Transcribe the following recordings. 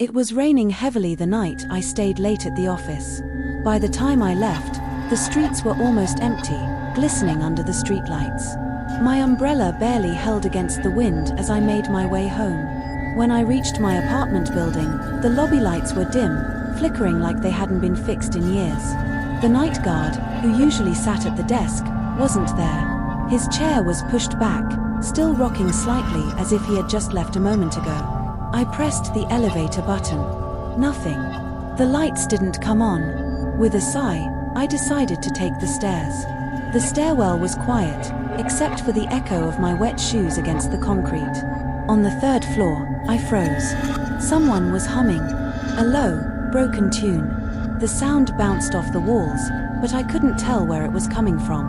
It was raining heavily the night I stayed late at the office. By the time I left, the streets were almost empty, glistening under the streetlights. My umbrella barely held against the wind as I made my way home. When I reached my apartment building, the lobby lights were dim, flickering like they hadn't been fixed in years. The night guard, who usually sat at the desk, wasn't there. His chair was pushed back, still rocking slightly as if he had just left a moment ago. I pressed the elevator button. Nothing. The lights didn't come on. With a sigh, I decided to take the stairs. The stairwell was quiet, except for the echo of my wet shoes against the concrete. On the third floor, I froze. Someone was humming. A low, broken tune. The sound bounced off the walls, but I couldn't tell where it was coming from.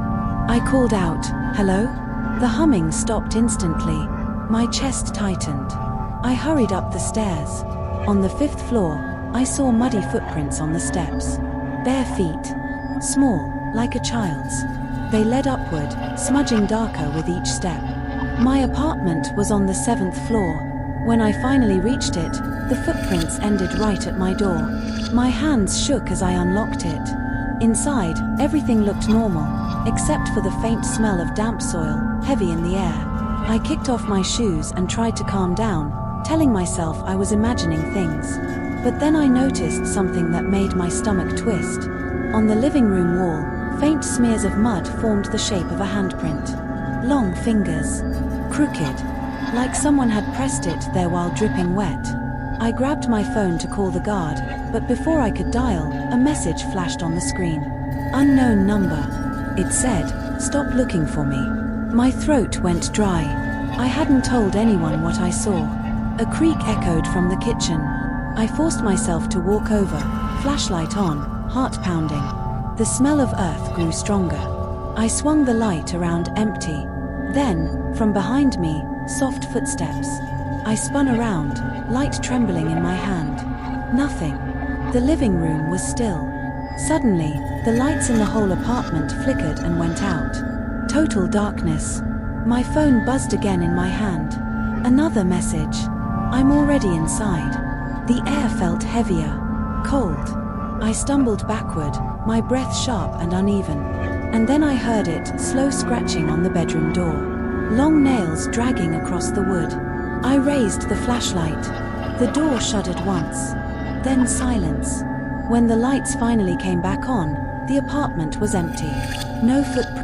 I called out, "Hello?" The humming stopped instantly. My chest tightened. I hurried up the stairs. On the fifth floor, I saw muddy footprints on the steps. Bare feet. Small, like a child's. They led upward, smudging darker with each step. My apartment was on the 7th floor. When I finally reached it, the footprints ended right at my door. My hands shook as I unlocked it. Inside, everything looked normal, except for the faint smell of damp soil, heavy in the air. I kicked off my shoes and tried to calm down, telling myself I was imagining things. But then I noticed something that made my stomach twist. On the living room wall, faint smears of mud formed the shape of a handprint. Long fingers. Crooked. Like someone had pressed it there while dripping wet. I grabbed my phone to call the guard, but before I could dial, a message flashed on the screen. Unknown number. It said, "Stop looking for me." My throat went dry. I hadn't told anyone what I saw. A creak echoed from the kitchen. I forced myself to walk over, flashlight on, heart pounding. The smell of earth grew stronger. I swung the light around empty. Then, from behind me, soft footsteps. I spun around, light trembling in my hand. Nothing. The living room was still. Suddenly, the lights in the whole apartment flickered and went out. Total darkness. My phone buzzed again in my hand. Another message. I'm already inside. The air felt heavier, cold. I stumbled backward, my breath sharp and uneven. And then I heard it, slow scratching on the bedroom door. Long nails dragging across the wood. I raised the flashlight. The door shuddered once. Then silence. When the lights finally came back on, the apartment was empty. No footprints.